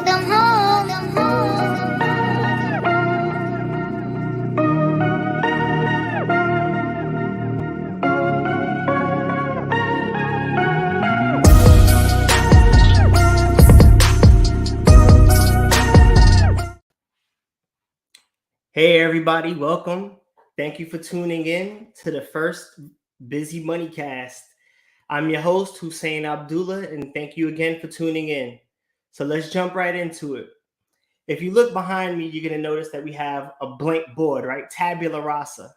Welcome home. Hey everybody, welcome. Thank you for tuning in to the first Busy Money Cast. I'm your host, Hussein Abdullah, and thank you again for tuning in. So let's jump right into it. If you look behind me, you're going to notice that we have a blank board, right? Tabula rasa.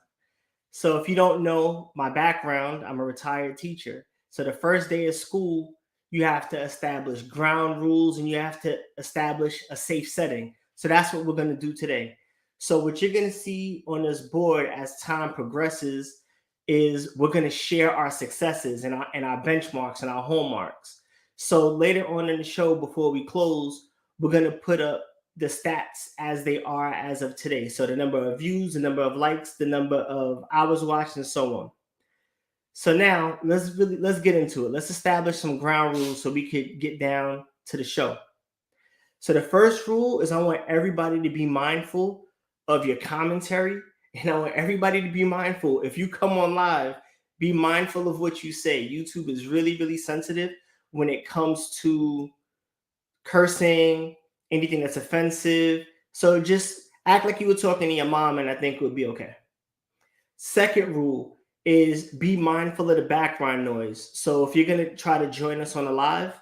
So if you don't know my background, I'm a retired teacher. So the first day of school, you have to establish ground rules and you have to establish a safe setting. So that's what we're going to do today. So what you're going to see on this board as time progresses is we're going to share our successes and our benchmarks and our hallmarks. So later on in the show, before we close, we're going to put up the stats as they are as of today. So the number of views, the number of likes, the number of hours watched, and so on. So now let's get into it. Let's establish some ground rules so we could get down to the show. So the first rule is I want everybody to be mindful of your commentary, and I want everybody to be mindful. If you come on live, be mindful of what you say. YouTube is really, really sensitive when it comes to cursing, anything that's offensive. So just act like you were talking to your mom, and I think it would be okay. Second rule is be mindful of the background noise. So if you're going to try to join us on a live,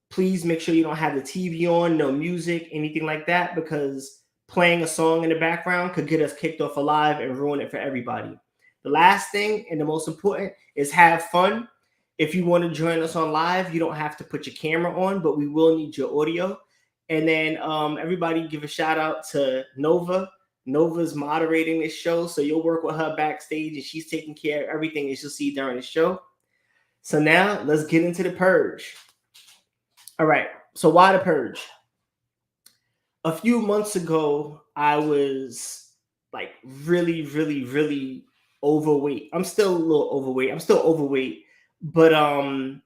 please make sure you don't have the TV on, no music, anything like that, because playing a song in the background could get us kicked off a live and ruin it for everybody. The last thing and the most important is have fun. If you want to join us on live, you don't have to put your camera on, but we will need your audio. And then everybody give a shout out to Nova. Nova's moderating this show, so you'll work with her backstage, and she's taking care of everything that you'll see during the show. So now let's get into the purge. All right, so why the purge? A few months ago, I was like really, really, really overweight. I'm still a little overweight. I'm still overweight, but I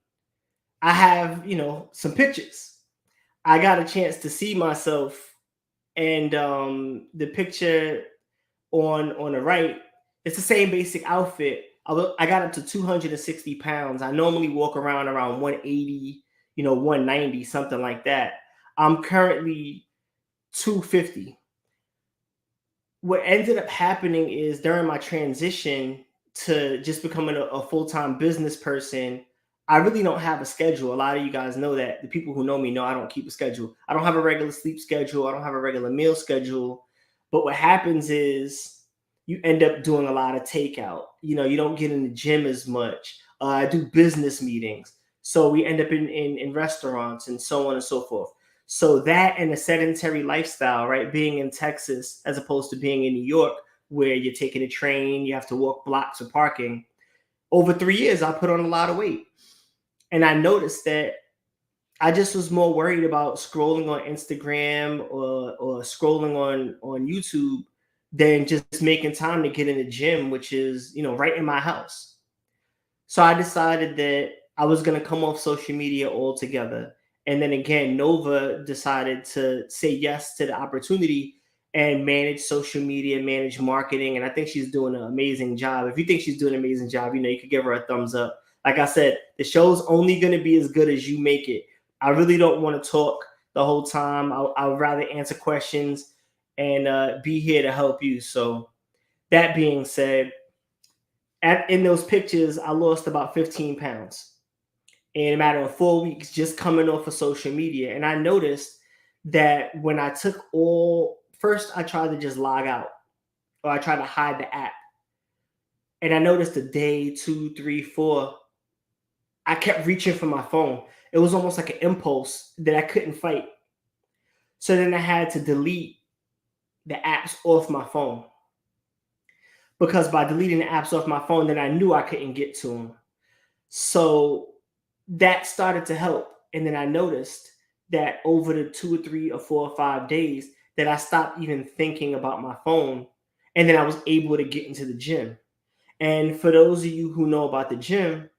have, some pictures. I got a chance to see myself, and the picture on the right, it's the same basic outfit. I got up to 260 pounds. I normally walk around 180, 190, something like that. I'm currently 250. What ended up happening is during my transition to just becoming a full-time business person, I really don't have a schedule. A lot of you guys know that. The people who know me know I don't keep a schedule. I don't have a regular sleep schedule. I don't have a regular meal schedule. But what happens is you end up doing a lot of takeout. You don't get in the gym as much. I do business meetings. So we end up in restaurants and so on and so forth. So that and a sedentary lifestyle, right? Being in Texas as opposed to being in New York, where you're taking a train, you have to walk blocks of parking. Over 3 years, I put on a lot of weight. And I noticed that I just was more worried about scrolling on Instagram or scrolling on YouTube than just making time to get in the gym, which is, right in my house. So I decided that I was going to come off social media altogether. And then again, Nova decided to say yes to the opportunity and manage social media, manage marketing. And I think she's doing an amazing job. If you think she's doing an amazing job, you could give her a thumbs up. Like I said, the show's only going to be as good as you make it. I really don't want to talk the whole time. I would rather answer questions and be here to help you. So that being said, in those pictures, I lost about 15 pounds in a matter of 4 weeks, just coming off of social media. And I noticed that when I took first I tried to just log out, or I tried to hide the app. And I noticed a day, 2, 3, 4, I kept reaching for my phone. It was almost like an impulse that I couldn't fight. So then I had to delete the apps off my phone. Because by deleting the apps off my phone, then I knew I couldn't get to them. So that started to help. And then I noticed that over the 2 or 3 or 4 or 5 days that I stopped even thinking about my phone. And then I was able to get into the gym. And for those of you who know about the gym,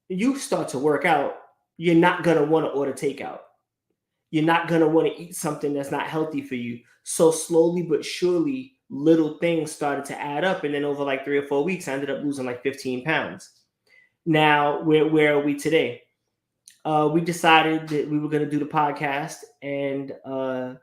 you start to work out, you're not going to want to order takeout. you're not going to want to eat something that's not healthy for you. So slowly but surely, little things started to add up. And then over like 3 or 4 weeks, I ended up losing like 15 pounds. Now, where are we today? We decided that we were going to do the podcast, and I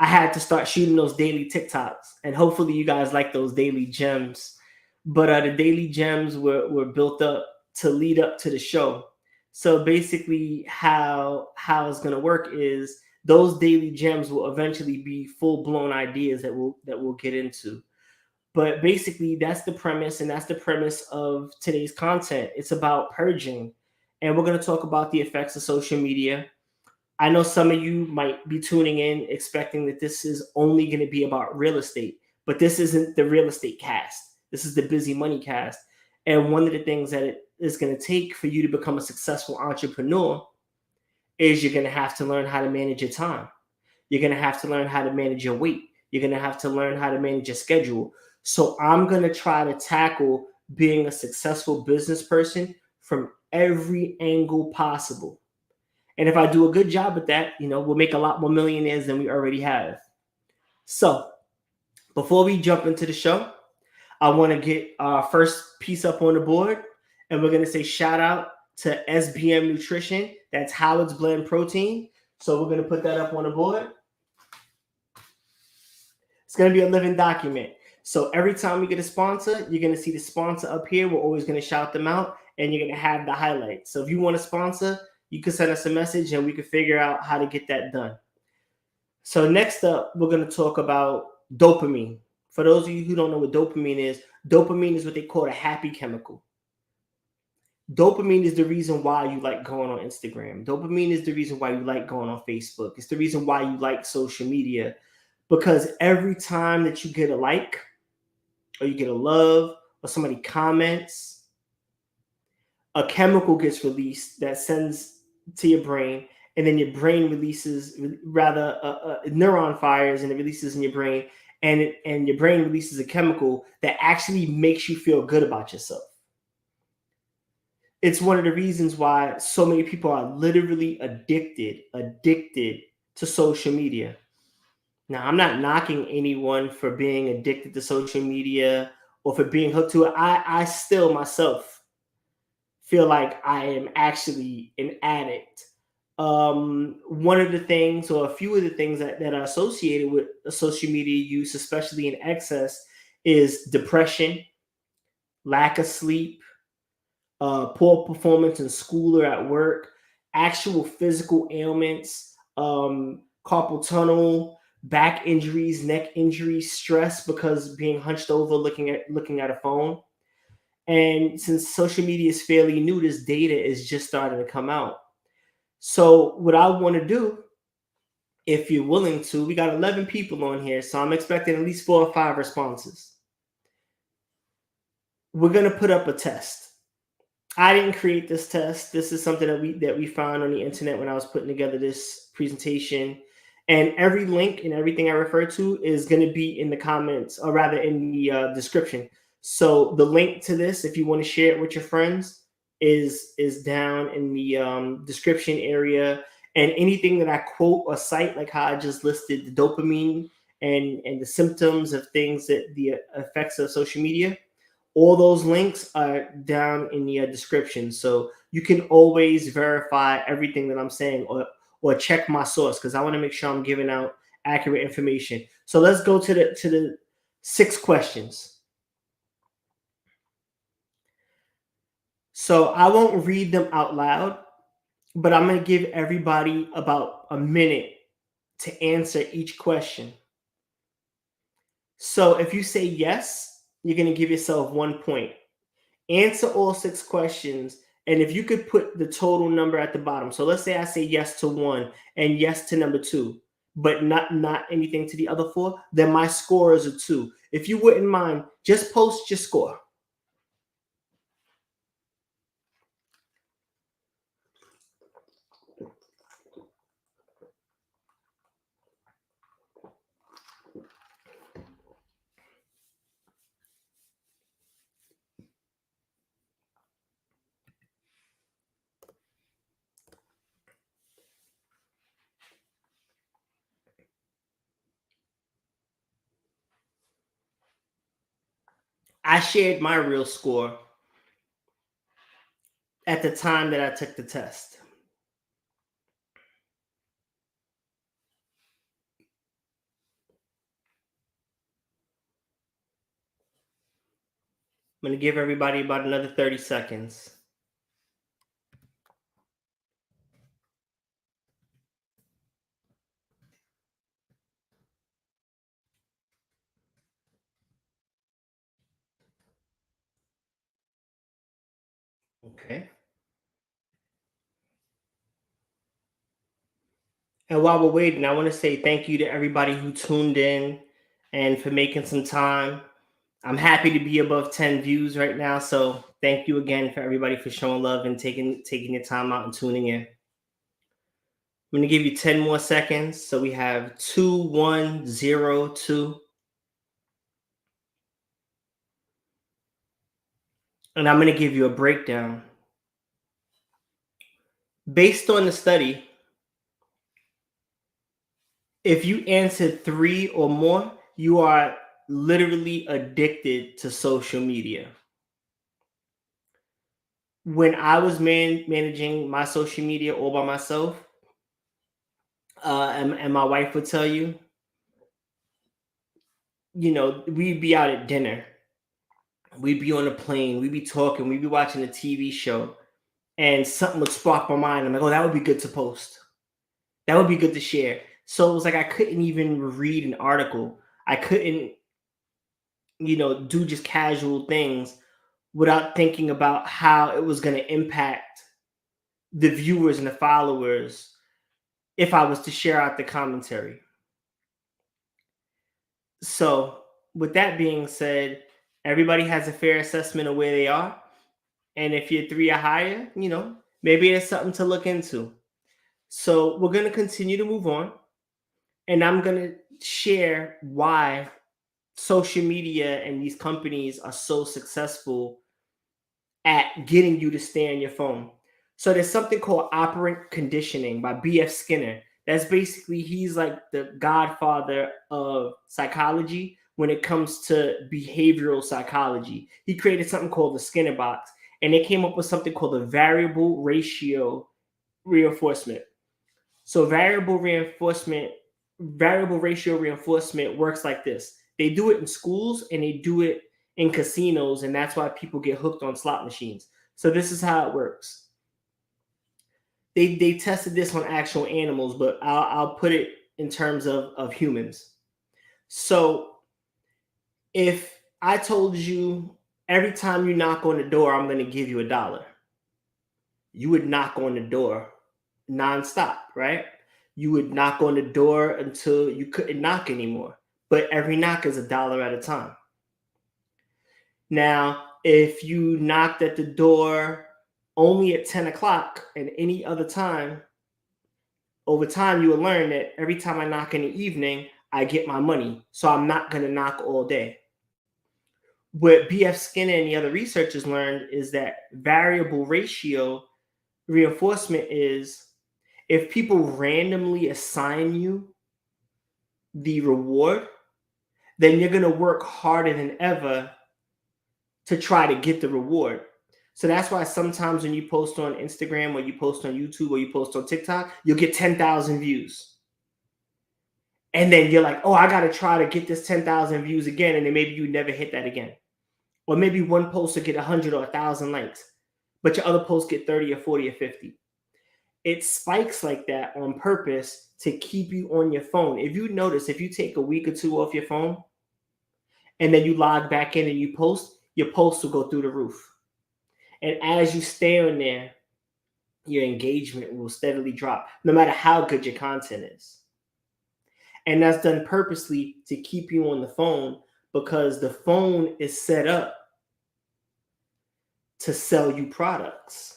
had to start shooting those daily TikToks. And hopefully you guys like those daily gems. But the daily gems were built up to lead up to the show. So basically how it's going to work is those daily gems will eventually be full-blown ideas that we'll get into. But basically that's the premise, and that's the premise of today's content. It's about purging. And we're going to talk about the effects of social media. I know some of you might be tuning in expecting that this is only going to be about real estate, but this isn't the real estate cast. This is the busy money cast. And one of the things that it is going to take for you to become a successful entrepreneur is you're going to have to learn how to manage your time. You're going to have to learn how to manage your weight. You're going to have to learn how to manage your schedule. So I'm going to try to tackle being a successful business person from every angle possible. And if I do a good job at that, we'll make a lot more millionaires than we already have. So before we jump into the show, I want to get our first piece up on the board. And we're going to say shout out to SBM Nutrition. That's Howard's Blend Protein. So we're going to put that up on the board. It's going to be a living document. So every time we get a sponsor, you're going to see the sponsor up here. We're always going to shout them out, and you're going to have the highlights. So if you want a sponsor, you can send us a message and we can figure out how to get that done. So next up, we're going to talk about dopamine. For those of you who don't know what dopamine is what they call a happy chemical. Dopamine is the reason why you like going on Instagram. Dopamine is the reason why you like going on Facebook. It's the reason why you like social media. Because every time that you get a like, or you get a love, or somebody comments, a chemical gets released that sends to your brain, and then your brain releases neuron fires, and it releases in your brain, and your brain releases a chemical that actually makes you feel good about yourself. It's one of the reasons why so many people are literally addicted to social media. Now, I'm not knocking anyone for being addicted to social media or for being hooked to it. I still myself feel like I am actually an addict. One of the things, or a few of the things that are associated with social media use, especially in excess, is depression, lack of sleep, poor performance in school or at work, actual physical ailments, carpal tunnel, back injuries, neck injuries, stress because being hunched over looking at a phone. And since social media is fairly new, this data is just starting to come out. So what I want to do, if you're willing to, we got 11 people on here, so I'm expecting at least 4 or 5 responses. We're going to put up a test. I didn't create this test. This is something that we found on the internet when I was putting together this presentation. And every link and everything I refer to is going to be in the comments, or rather in the description. So the link to this, if you want to share it with your friends, is down in the description area. And anything that I quote or cite, like how I just listed the dopamine and the symptoms of things that the effects of social media, all those links are down in the description. So you can always verify everything that I'm saying, or check my source, because I want to make sure I'm giving out accurate information. So let's go to the 6 questions. So I won't read them out loud, but I'm going to give everybody about a minute to answer each question. So if you say yes, you're going to give yourself 1 point. Answer all 6 questions, and if you could put the total number at the bottom. So let's say I say yes to 1 and yes to number 2, but not anything to the other 4, then my score is a 2. If you wouldn't mind, just post your score. I shared my real score at the time that I took the test. I'm going to give everybody about another 30 seconds. Okay. And while we're waiting, I want to say thank you to everybody who tuned in and for making some time. I'm happy to be above 10 views right now. So thank you again for everybody for showing love and taking your time out and tuning in. I'm going to give you 10 more seconds. So we have 2102. And I'm going to give you a breakdown. Based on the study, if you answered 3 or more, you are literally addicted to social media. When I was managing my social media all by myself, and my wife would tell you, we'd be out at dinner, we'd be on a plane, we'd be talking, we'd be watching a TV show, and something would spark my mind. I'm like, oh, that would be good to post. That would be good to share. So it was like I couldn't even read an article. I couldn't, do just casual things without thinking about how it was going to impact the viewers and the followers if I was to share out the commentary. So with that being said, everybody has a fair assessment of where they are. And if you're 3 or higher, maybe it's something to look into. So we're going to continue to move on. And I'm going to share why social media and these companies are so successful at getting you to stay on your phone. So there's something called Operant Conditioning by B.F. Skinner. That's basically, he's like the godfather of psychology when it comes to behavioral psychology. He created something called the Skinner box, and they came up with something called the variable ratio reinforcement. So variable ratio reinforcement works like this. They do it in schools and they do it in casinos, and that's why people get hooked on slot machines. So this is how it works. They tested this on actual animals, but I'll put it in terms of humans. So if I told you every time you knock on the door, I'm going to give you $1, you would knock on the door nonstop, right? You would knock on the door until you couldn't knock anymore. But every knock is $1 at a time. Now, if you knocked at the door only at 10 o'clock and any other time, over time you will learn that every time I knock in the evening, I get my money. So I'm not going to knock all day. What B.F. Skinner and the other researchers learned is that variable ratio reinforcement is if people randomly assign you the reward, then you're going to work harder than ever to try to get the reward. So that's why sometimes when you post on Instagram or you post on YouTube or you post on TikTok, you'll get 10,000 views. And then you're like, oh, I got to try to get this 10,000 views again. And then maybe you never hit that again. Or maybe one post will get 100 or 1,000 likes, but your other posts get 30 or 40 or 50. It spikes like that on purpose to keep you on your phone. If you notice, if you take a week or two off your phone and then you log back in and you post, your posts will go through the roof. And as you stay on there, your engagement will steadily drop, no matter how good your content is. And that's done purposely to keep you on the phone because the phone is set up to sell you products.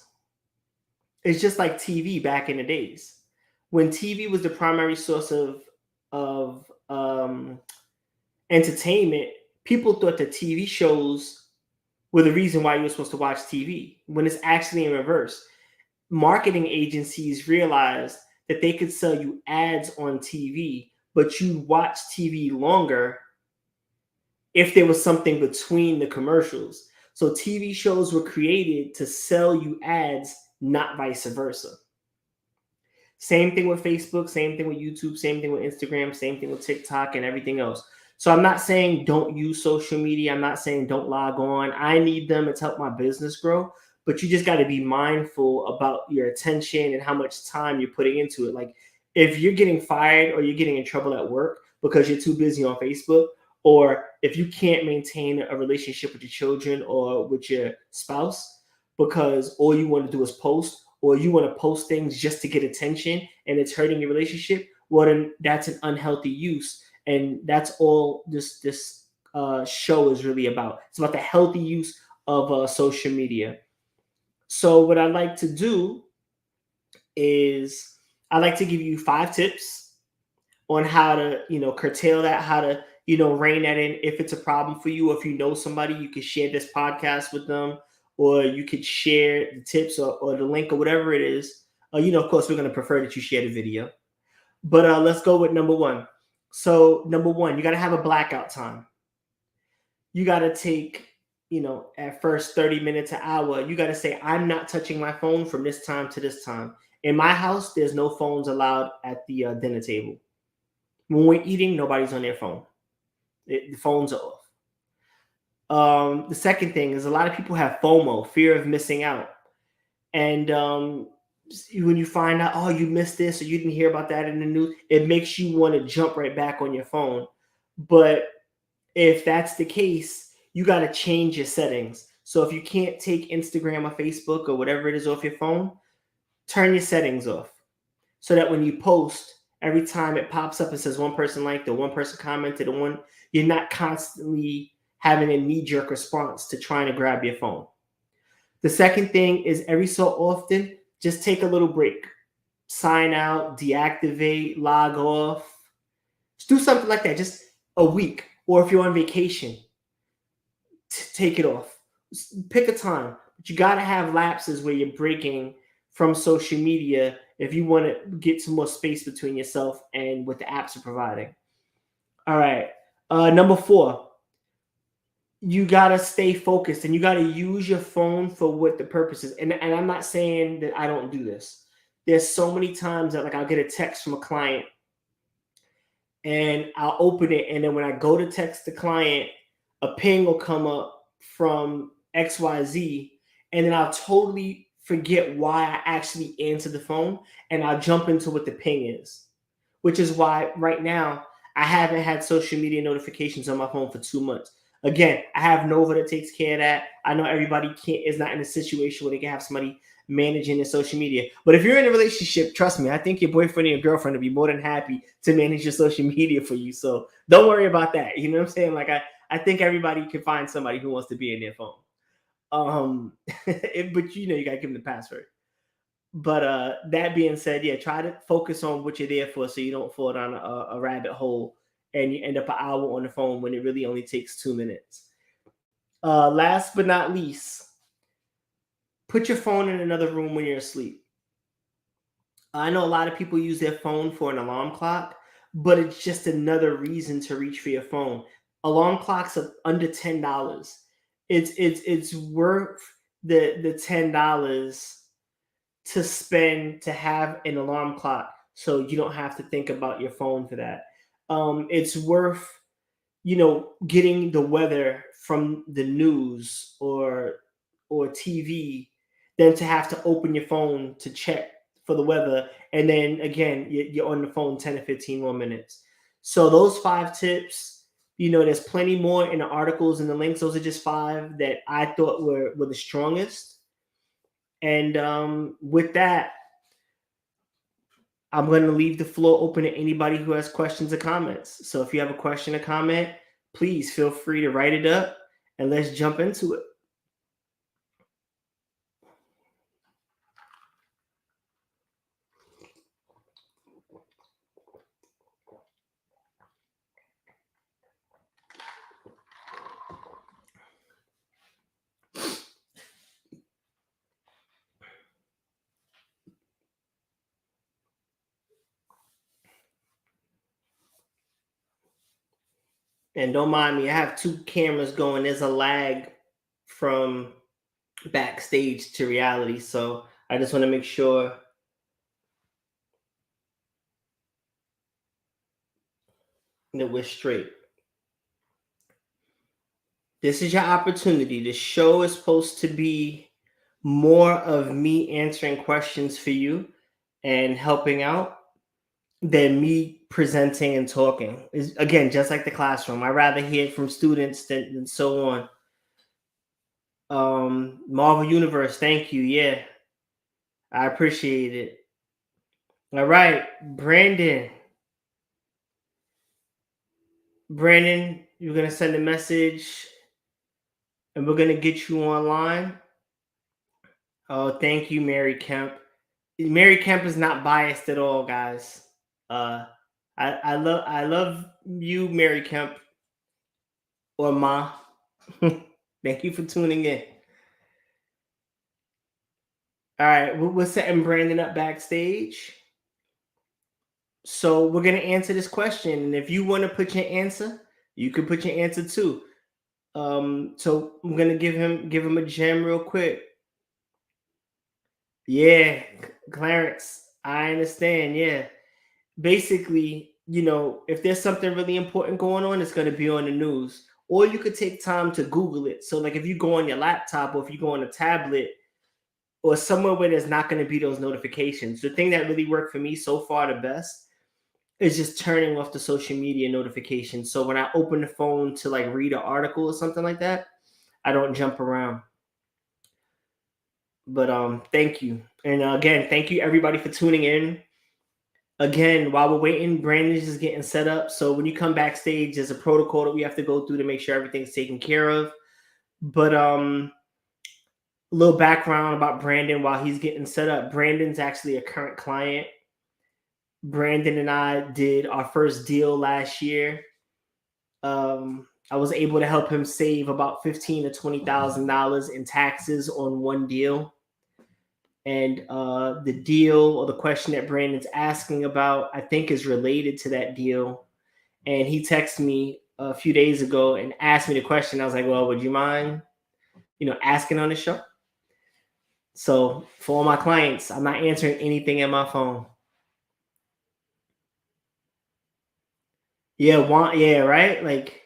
It's just like TV back in the days. When TV was the primary source of entertainment, people thought that TV shows were the reason why you were supposed to watch TV, when it's actually in reverse. Marketing agencies realized that they could sell you ads on TV, but you watch TV longer if there was something between the commercials. So TV shows were created to sell you ads, not vice versa. Same thing with Facebook, same thing with YouTube, same thing with Instagram, same thing with TikTok and everything else. So I'm not saying don't use social media. I'm not saying don't log on. I need them. It's helped my business grow. But you just got to be mindful about your attention and how much time you're putting into it. Like if you're getting fired or you're getting in trouble at work because you're too busy on Facebook, or if you can't maintain a relationship with your children or with your spouse because all you want to do is post, or you want to post things just to get attention and it's hurting your relationship, well, then that's an unhealthy use. And that's all this show is really about. It's about the healthy use of social media. So what I like to do is I like to give you 5 tips on how to, curtail that, how to, rein that in if it's a problem for you. Or if you know somebody, you can share this podcast with them, or you could share the tips or the link or whatever it is. Of course, we're going to prefer that you share the video. But let's go with number 1. So number 1, you got to have a blackout time. You got to take, at first 30 minutes, an hour, you got to say, I'm not touching my phone from this time to this time. In my house, there's no phones allowed at the dinner table. When we're eating, nobody's on their phone. The phones are off. The second thing is a lot of people have FOMO, fear of missing out. And when you find out, oh, you missed this or you didn't hear about that in the news, it makes you want to jump right back on your phone. But if that's the case, you got to change your settings. So if you can't take Instagram or Facebook or whatever it is off your phone, turn your settings off so that when you post, every time it pops up, it says one person liked or one person commented or one, you're not constantly having a knee-jerk response to trying to grab your phone. The second thing is every so often, just take a little break. Sign out, deactivate, log off. Just do something like that, just a week. Or if you're on vacation, take it off. Pick a time. But you got to have lapses where you're breaking from social media if you want to get some more space between yourself and what the apps are providing. All right. Number 4, you got to stay focused and you got to use your phone for what the purpose is. And I'm not saying that I don't do this. There's so many times that I'll get a text from a client and I'll open it. And then when I go to text the client, a ping will come up from XYZ. And then I'll totally forget why I actually answered the phone. And I'll jump into what the ping is, which is why right now I haven't had social media notifications on my phone for 2 months. Again, I have Nova that takes care of that. I know everybody is not in a situation where they can have somebody managing their social media. But if you're in a relationship, trust me, I think your boyfriend and your girlfriend will be more than happy to manage your social media for you. So don't worry about that. You know what I'm saying? Like I think everybody can find somebody who wants to be in their phone. But you got to give them the password. But that being said, yeah, try to focus on what you're there for so you don't fall down a rabbit hole and you end up an hour on the phone when it really only takes 2 minutes. Last but not least, put your phone in another room when you're asleep. I know a lot of people use their phone for an alarm clock, but it's just another reason to reach for your phone. Alarm clocks are under $10. It's worth the $10 to spend to have an alarm clock so you don't have to think about your phone for that. It's worth, getting the weather from the news or TV than to have to open your phone to check for the weather. And then again, you're on the phone 10 to 15 more minutes. So those 5 tips, there's plenty more in the articles and the links. Those are just 5 that I thought were the strongest. And with that, I'm going to leave the floor open to anybody who has questions or comments. So if you have a question or comment, please feel free to write it up and let's jump into it. And don't mind me, I have 2 cameras going. There's a lag from backstage to reality. So I just want to make sure that we're straight. This is your opportunity. The show is supposed to be more of me answering questions for you and helping out than me presenting and talking. Is again, just like the classroom. I rather hear it from students than so on. Marvel Universe, thank you. Yeah, I appreciate it. All right, Brandon. Brandon, you're gonna send a message and we're gonna get you online. Oh, thank you, Mary Kemp. Mary Kemp is not biased at all, guys. Uh, I love you, Mary Kemp, or Ma. Thank you for tuning in. All right, we're setting Brandon up backstage. So we're gonna answer this question, and if you want to put your answer, you can put your answer too. So I'm gonna give him a gem real quick. Yeah, Clarence, I understand. Yeah, basically, if there's something really important going on, it's going to be on the news. Or you could take time to Google it. So, like if you go on your laptop or if you go on a tablet or somewhere where there's not going to be those notifications. The thing that really worked for me so far the best is just turning off the social media notifications. So when I open the phone to like read an article or something like that, I don't jump around. But thank you. And again, thank you everybody for tuning in. Again, while we're waiting, Brandon's just getting set up. So when you come backstage, there's a protocol that we have to go through to make sure everything's taken care of. But a little background about Brandon while he's getting set up. Brandon's actually a current client. Brandon and I did our first deal last year. I was able to help him save about $15,000 to $20,000 in taxes on one deal. And the deal or the question that Brandon's asking about, I think, is related to that deal. And he texted me a few days ago and asked me the question. I was like, well, would you mind, asking on the show? So for all my clients, I'm not answering anything in my phone. Yeah, right? Like,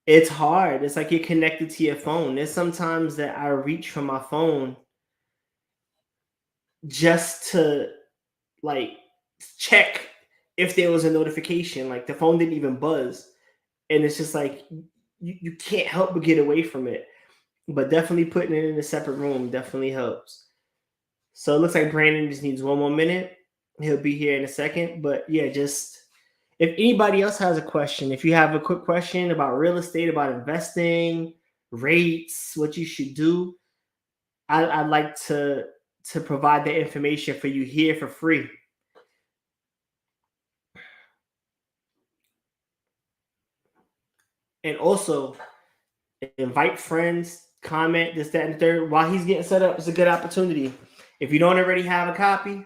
it's hard. It's like you're connected to your phone. There's sometimes that I reach for my phone just to like check if there was a notification. Like the phone didn't even buzz. And it's just like you can't help but get away from it. But definitely putting it in a separate room definitely helps. So it looks like Brandon just needs one more minute. He'll be here in a second. But yeah, just if anybody else has a question, if you have a quick question about real estate, about investing, rates, what you should do, I'd like to provide the information for you here for free. And also invite friends, comment, this, that, and the third. While he's getting set up, it's a good opportunity. If you don't already have a copy,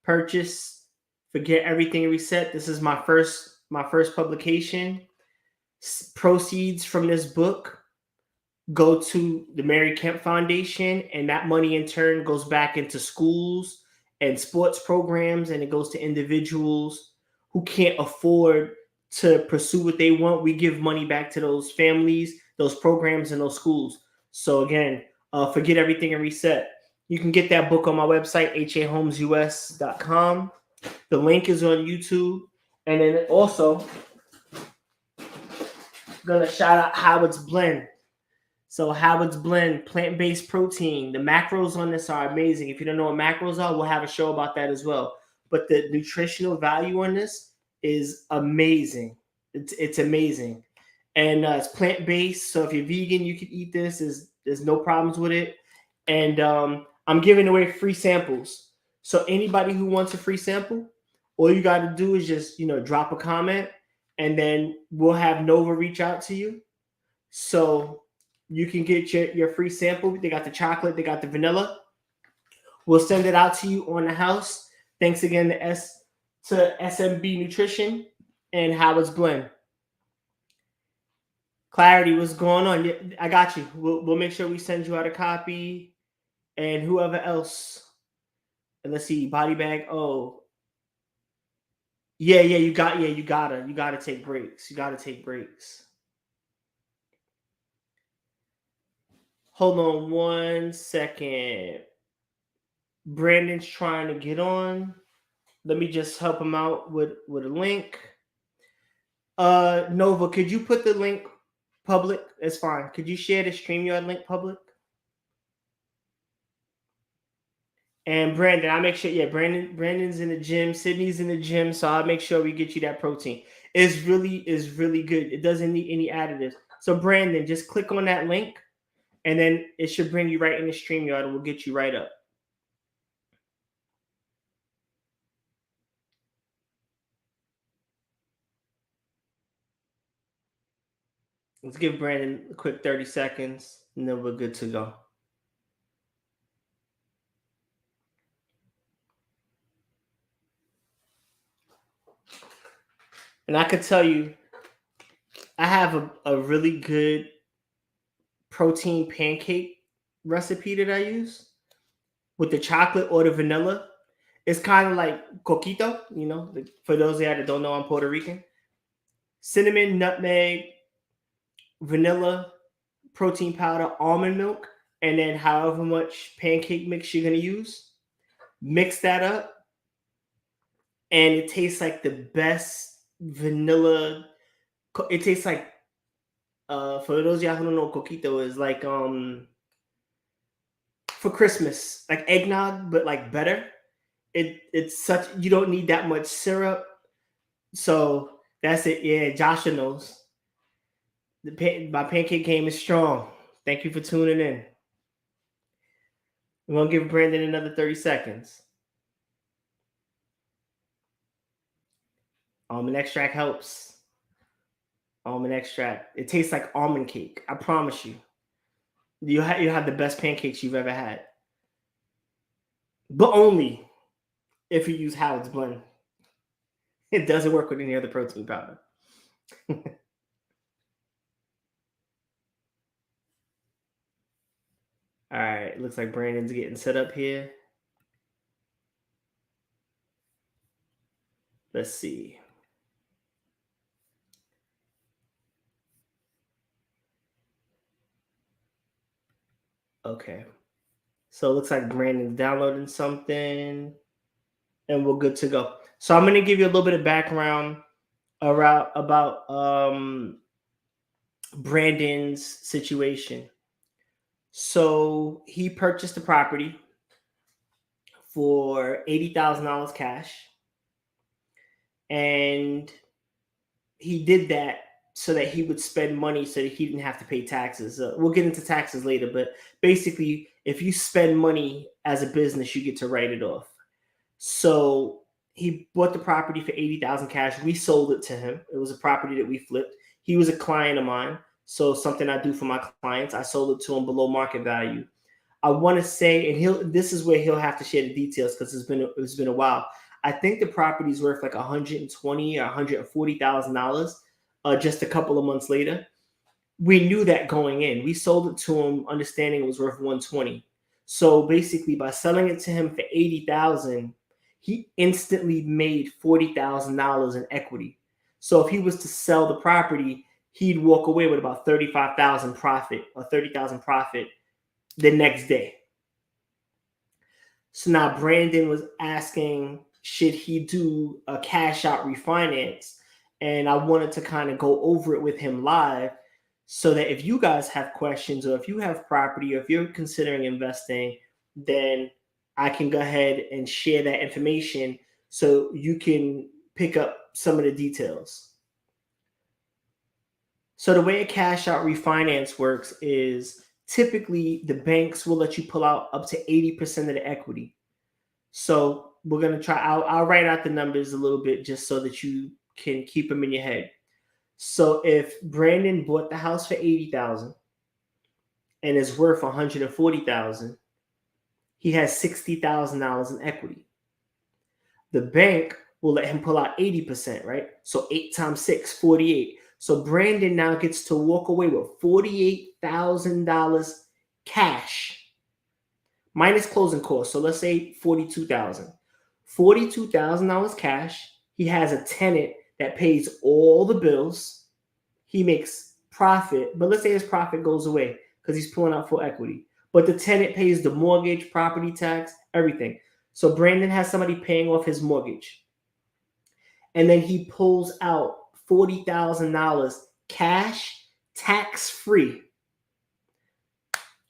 purchase, Forget Everything Reset. This is my first publication. Proceeds from this book go to the Mary Kemp Foundation, and that money in turn goes back into schools and sports programs, and it goes to individuals who can't afford to pursue what they want. We give money back to those families, those programs, and those schools. So again, Forget Everything and Reset. You can get that book on my website, HAHOMESUS.com. The link is on YouTube. And then also, gonna shout out Howard's Blend. So Howard's Blend, plant-based protein. The macros on this are amazing. If you don't know what macros are, we'll have a show about that as well. But the nutritional value on this is amazing. It's amazing. And it's plant-based. So if you're vegan, you can eat this. There's no problems with it. And I'm giving away free samples. So anybody who wants a free sample, all you got to do is just, drop a comment, and then we'll have Nova reach out to you. So you can get your free sample. They got the chocolate, they got the vanilla. We'll send it out to you on the house. Thanks again to SMB Nutrition and Howard's Blend. Clarity, what's going on? Yeah, I got you. We'll make sure we send you out a copy, and whoever else. And let's see, body bag. Oh, yeah. You gotta take breaks. You gotta take breaks. Hold on 1 second. Brandon's trying to get on. Let me just help him out with a link. Nova, could you put the link public? It's fine. Could you share the StreamYard link public? And Brandon, I'll make sure. Yeah, Brandon's in the gym. Sydney's in the gym, so I'll make sure we get you that protein. It's really good. It doesn't need any additives. So Brandon, just click on that link, and then it should bring you right in the StreamYard, and we'll get you right up. Let's give Brandon a quick 30 seconds, and then we're good to go. And I could tell you, I have a really good protein pancake recipe that I use with the chocolate or the vanilla. It's kind of like coquito, for those that don't know, I'm Puerto Rican. Cinnamon, nutmeg, vanilla, protein powder, almond milk, and then however much pancake mix you're going to use. Mix that up, and it tastes like the best vanilla. It tastes like, for those of y'all who don't know what coquito is, like for Christmas, like eggnog, but like better. It's such, you don't need that much syrup. So that's it. Yeah, Joshua knows. My pancake game is strong. Thank you for tuning in. We're going to give Brandon another 30 seconds. Almond extract helps. Almond extract. It tastes like almond cake. I promise you. You have the best pancakes you've ever had. But only if you use Howard's blend. It doesn't work with any other protein powder. All right, looks like Brandon's getting set up here. Let's see. Okay. So it looks like Brandon's downloading something, and we're good to go. So I'm going to give you a little bit of background about Brandon's situation. So he purchased the property for $80,000 cash, and he did that so that he would spend money so that he didn't have to pay taxes. We'll get into taxes later, but basically, if you spend money as a business, you get to write it off. So he bought the property for $80,000 cash. We sold it to him. It was a property that we flipped. He was a client of mine, so something I do for my clients. I sold it to him below market value. I want to say, and this is where he'll have to share the details because it's been a while. I think the property's worth like $120,000 or $140,000. Just a couple of months later, we knew that going in. We sold it to him, understanding it was worth $120,000. So basically, by selling it to him for $80,000, he instantly made $40,000 in equity. So if he was to sell the property, he'd walk away with about $35,000 profit or $30,000 profit the next day. So now Brandon was asking, should he do a cash out refinance? And I wanted to kind of go over it with him live so that if you guys have questions or if you have property or if you're considering investing, then I can go ahead and share that information so you can pick up some of the details. So the way a cash out refinance works is typically the banks will let you pull out up to 80% of the equity. So we're going to try, I'll write out the numbers a little bit just so that you can keep them in your head. So if Brandon bought the house for $80,000 and is worth $140,000, he has $60,000 in equity. The bank will let him pull out 80%, right? So 8 times 6, 48. So Brandon now gets to walk away with $48,000 cash minus closing costs. So let's say $42,000. $42,000 cash. He has a tenant that pays all the bills. He makes profit, but let's say his profit goes away because he's pulling out full equity. But the tenant pays the mortgage, property tax, everything. So Brandon has somebody paying off his mortgage. And then he pulls out $40,000 cash, tax-free,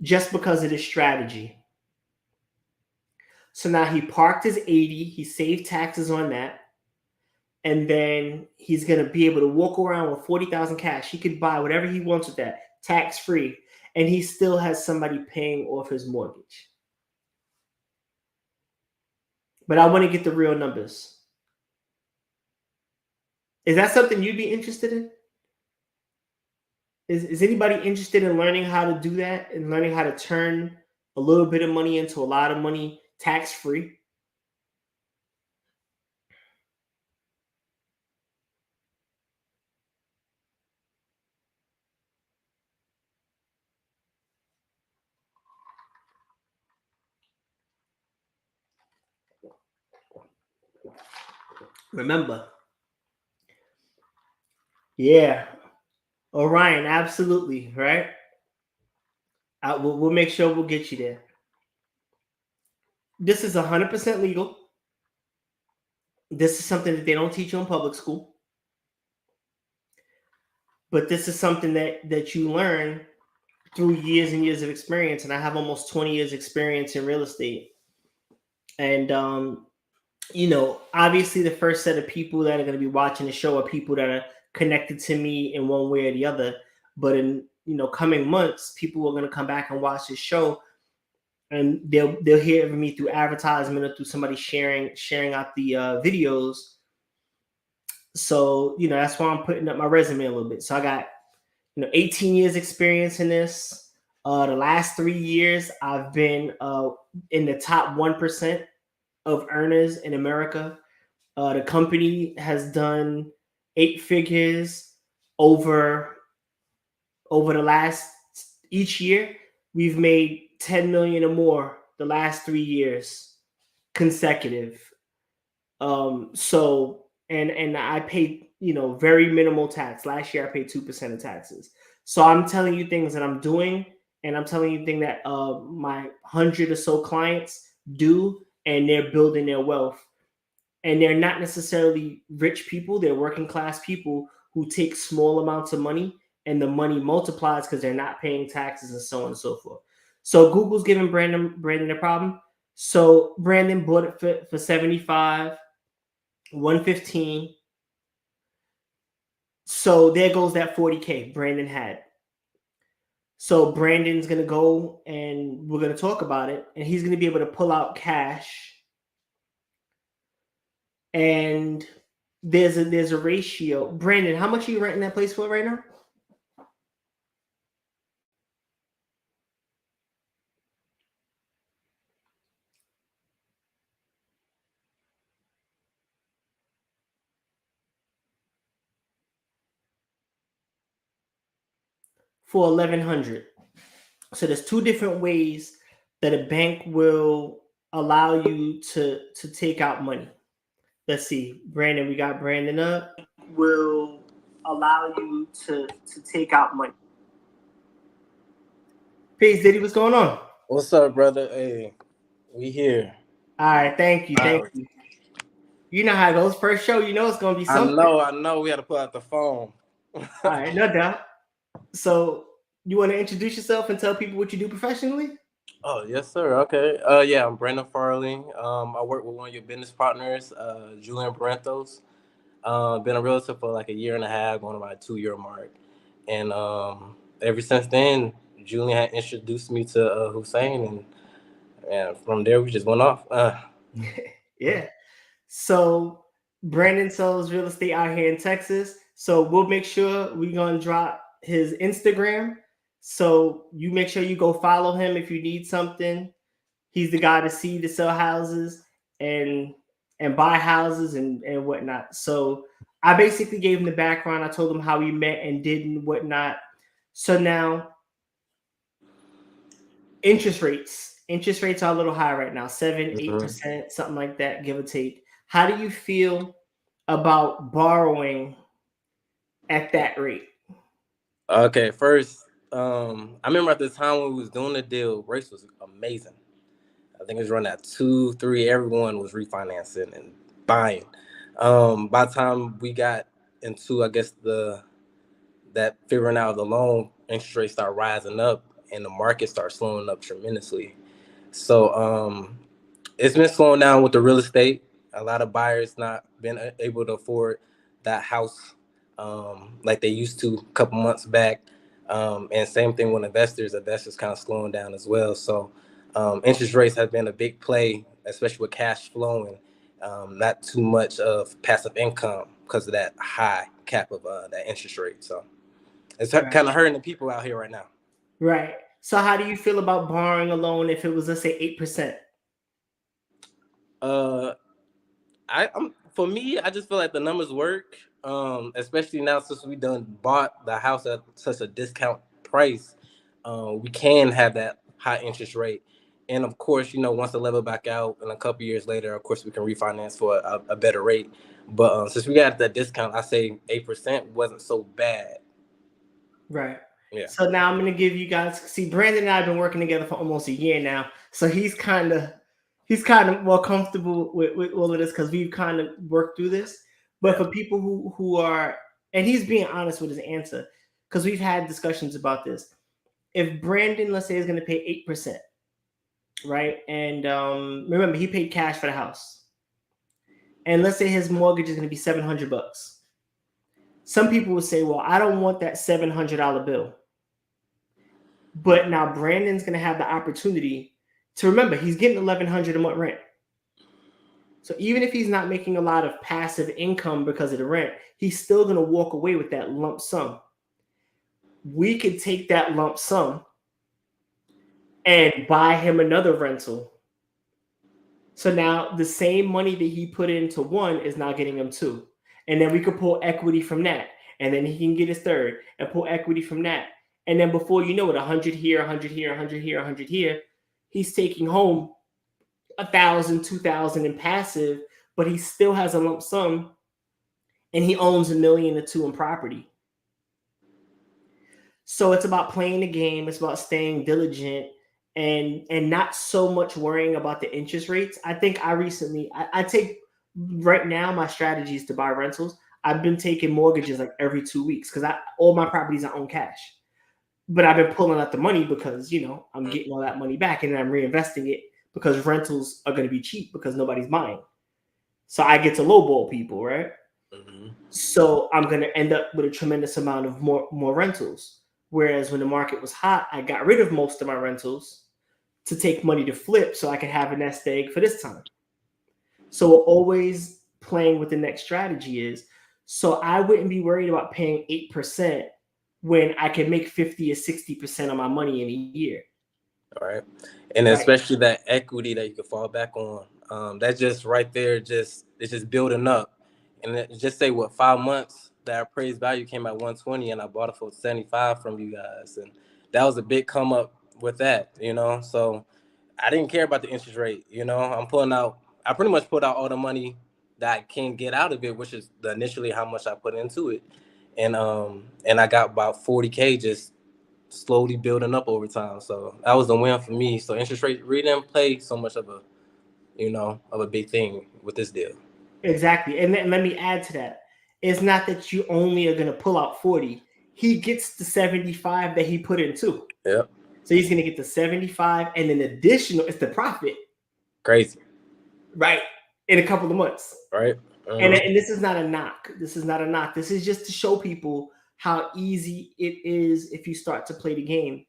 just because of this strategy. So now he parked his 80, he saved taxes on that, and then he's going to be able to walk around with $40,000 cash. He could buy whatever he wants with that, tax-free, and he still has somebody paying off his mortgage. But I want to get the real numbers. Is that something you'd be interested in? Is anybody interested in learning how to do that and learning how to turn a little bit of money into a lot of money tax-free? Remember. Yeah. Orion, absolutely, right? We'll make sure we'll get you there. This is 100% legal. This is something that they don't teach you in public school. But this is something that you learn through years and years of experience. And I have almost 20 years experience in real estate. And, obviously the first set of people that are going to be watching the show are people that are connected to me in one way or the other. But in, coming months, people are going to come back and watch this show. And they'll hear from me through advertisement or through somebody sharing out the videos. So, that's why I'm putting up my resume a little bit. So I got, 18 years experience in this. The last 3 years, I've been in the top 1% of earners in America. The company has done 8 figures over the last, each year. We've made 10 million or more the last 3 years consecutive. So I paid, very minimal tax. Last year I paid 2% of taxes. So I'm telling you things that I'm doing, and I'm telling you things that my 100 or so clients do, and they're building their wealth. And they're not necessarily rich people, they're working class people who take small amounts of money and the money multiplies because they're not paying taxes and so on and so forth. So Google's giving Brandon a problem. So Brandon bought it for 75, 115. So there goes that 40K Brandon had. So Brandon's going to go and we're going to talk about it, and he's going to be able to pull out cash. And there's a ratio. Brandon, how much are you renting that place for right now? For $1,100. So there's 2 different ways that a bank will allow you to take out money. Let's see, Brandon. We got Brandon up. Will allow you to take out money. Peace, Diddy. What's going on? What's up, brother? Hey, we here. All right, thank you. You. You know how it goes. First show, it's gonna be something. I know. We got to pull out the phone. All right, no doubt. So, you want to introduce yourself and tell people what you do professionally? Oh, yes, sir. Okay. Yeah, I'm Brandon Farley. I work with one of your business partners, Julian Parentos. Been a realtor for like a year and a half, going to my 2-year mark. And ever since then, Julian had introduced me to Hussein, and from there we just went off. Yeah. So Brandon sells real estate out here in Texas. So we'll make sure we're going to drop his Instagram. So you make sure you go follow him if you need something. He's the guy to sell houses and buy houses and whatnot. So I basically gave him the background. I told him how we met and did and whatnot. So now, interest rates. Interest rates are a little high right now, 7%, 8%, something like that, give or take. How do you feel about borrowing at that rate? Okay, first, I remember at the time when we was doing the deal, race was amazing. I think it was running at 2, 3. Everyone was refinancing and buying. By the time we got into, I guess, that figuring out the loan, interest rates start rising up and the market starts slowing up tremendously. So it's been slowing down with the real estate. A lot of buyers not been able to afford that house like they used to a couple months back. And same thing with investors. Investors kind of slowing down as well. So interest rates have been a big play, especially with cash flowing. Not too much of passive income because of that high cap of that interest rate. So it's kind of hurting the people out here right now. Right. So how do you feel about borrowing a loan if it was, let's say, 8%? I'm for me, I just feel like the numbers work. Especially now since we done bought the house at such a discount price, we can have that high interest rate. And of course, once the level back out and a couple years later, of course, we can refinance for a better rate. But since we got that discount, I say 8% wasn't so bad. Right. Yeah. So now I'm going to give you guys, see, Brandon and I have been working together for almost a year now. So he's kind of more comfortable with all of this because we've kind of worked through this. But for people who are, and he's being honest with his answer, because we've had discussions about this. If Brandon, let's say, is going to pay 8%, right? And remember, he paid cash for the house. And let's say his mortgage is going to be $700. Some people would say, well, I don't want that $700 bill. But now Brandon's going to have the opportunity to, remember, he's getting $1,100 a month rent. So even if he's not making a lot of passive income because of the rent, he's still going to walk away with that lump sum. We could take that lump sum and buy him another rental. So now the same money that he put into one is now getting him two. And then we could pull equity from that. And then he can get his third and pull equity from that. And then before you know it, 100 here, 100 here, 100 here, 100 here, he's taking home 1,000, 2,000 in passive, but he still has a lump sum and he owns $1 million or $2 million in property. So it's about playing the game. It's about staying diligent and not so much worrying about the interest rates. I think I take right now, my strategy is to buy rentals. I've been taking mortgages like every 2 weeks because all my properties I own cash. But I've been pulling out the money because, I'm getting all that money back and then I'm reinvesting it because rentals are going to be cheap because nobody's buying. So I get to lowball people, right? Mm-hmm. So I'm going to end up with a tremendous amount of more rentals. Whereas when the market was hot, I got rid of most of my rentals to take money to flip so I could have a nest egg for this time. So we're always playing what the next strategy is. So I wouldn't be worried about paying 8% when I can make 50 or 60% of my money in a year. All right. And especially that equity that you can fall back on. That's just right there, it's just building up. And just say 5 months, that appraised value came at 120 and I bought it for 75 from you guys. And that was a big come up with that, So I didn't care about the interest rate, I pretty much put out all the money that I can get out of it, which is initially how much I put into it. And I got about 40K just slowly building up over time. So that was a win for me. So interest rate really didn't play so much of a big thing with this deal. Exactly. And then let me add to that. It's not that you only are going to pull out 40. He gets the 75 that he put in too. Yep. So he's going to get the 75 and then additional, it's the profit. Crazy. Right. In a couple of months. Right. And this is not a knock. This is not a knock. This is just to show people how easy it is if you start to play the game.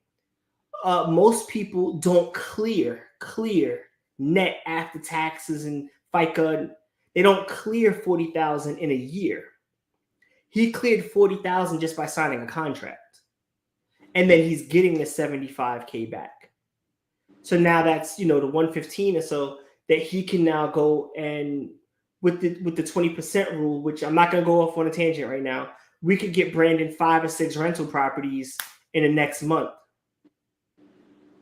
Most people don't clear net after taxes and FICA. They don't clear 40,000 in a year. He cleared 40,000 just by signing a contract. And then he's getting the 75K back. So now that's, the 115 or so that he can now go and with the 20% rule, which I'm not going to go off on a tangent right now, we could get Brandon 5 or 6 rental properties in the next month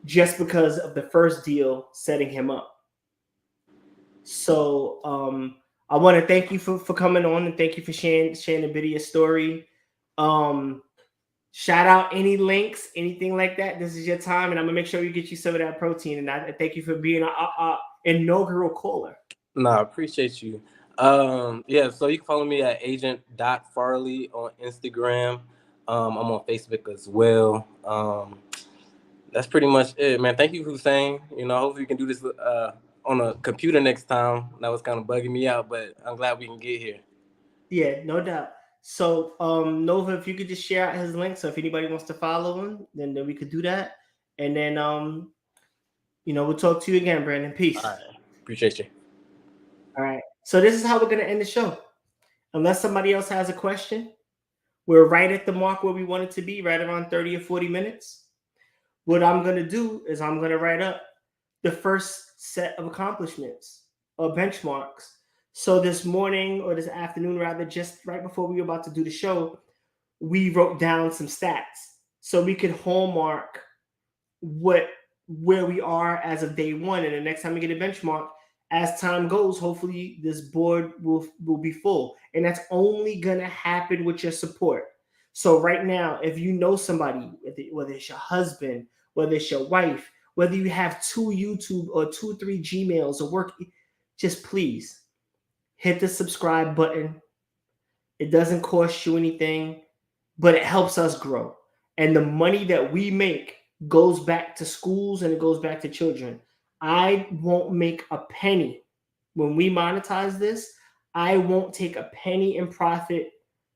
just because of the first deal setting him up. So I want to thank you for coming on, and thank you for sharing a bit of your story. Shout out any links, anything like that. This is your time, and I'm gonna make sure we get you some of that protein. And I thank you for being an inaugural caller. No, I appreciate you. Yeah, so you can follow me at agent.farley on Instagram. I'm on Facebook as well. That's pretty much it, man. Thank you, Hussein. Hopefully we can do this on a computer next time. That was kind of bugging me out, but I'm glad we can get here. Yeah, no doubt. So, Nova, if you could just share out his link, so if anybody wants to follow him, then we could do that. And then, we'll talk to you again, Brandon. Peace. All right. Appreciate you. All right. So this is how we're gonna end the show. Unless somebody else has a question, we're right at the mark where we want it to be, right around 30 or 40 minutes. What I'm gonna do is I'm gonna write up the first set of accomplishments or benchmarks. So this morning or this afternoon, rather, just right before we were about to do the show, we wrote down some stats so we could hallmark where we are as of day one. And the next time we get a benchmark, as time goes, hopefully this board will be full. And that's only gonna happen with your support. So right now, if you know somebody, whether it's your husband, whether it's your wife, whether you have 2 YouTube or 2, 3 Gmails or work, just please hit the subscribe button. It doesn't cost you anything, but it helps us grow. And the money that we make goes back to schools and it goes back to children. I won't make a penny when we monetize this. I won't take a penny in profit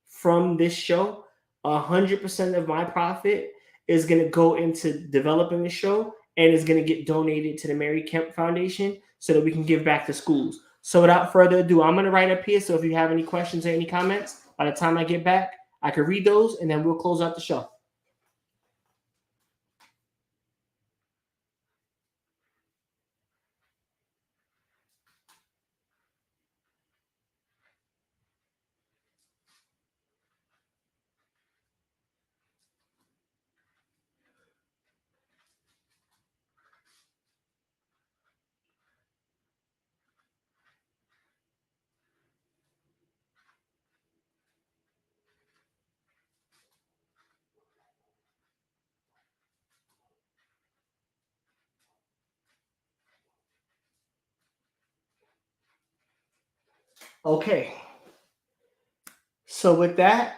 from this show. 100% of my profit is going to go into developing the show and is going to get donated to the Mary Kemp Foundation so that we can give back to schools. So without further ado, I'm going to write up here. So if you have any questions or any comments, by the time I get back, I can read those and then we'll close out the show. Okay. So with that,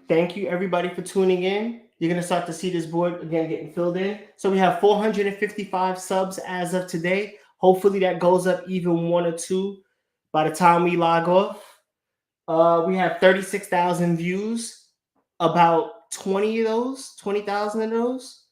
thank you everybody for tuning in. You're going to start to see this board again getting filled in. So we have 455 subs as of today. Hopefully that goes up even 1 or 2 by the time we log off. We have 36,000 views. About 20,000 of those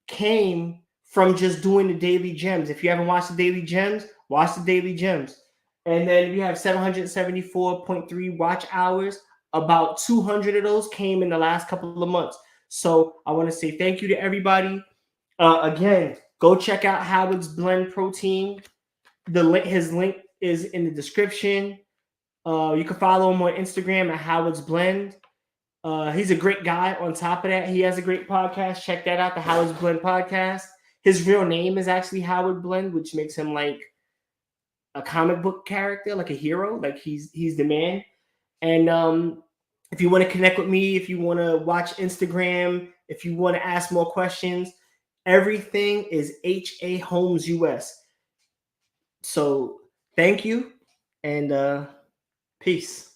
came from just doing the daily gems. If you haven't watched the daily gems, watch the daily gems. And then we have 774.3 watch hours. About 200 of those came in the last couple of months. So I want to say thank you to everybody. Again, go check out Howard's Blend Protein. His link is in the description. You can follow him on Instagram at Howard's Blend. He's a great guy. On top of that, he has a great podcast. Check that out, the Howard's Blend podcast. His real name is actually Howard Blend, which makes him like a comic book character, like a hero. Like he's the man. And if you want to connect with me, if you want to watch Instagram, if you want to ask more questions, everything is HAHOMES US. So thank you and peace.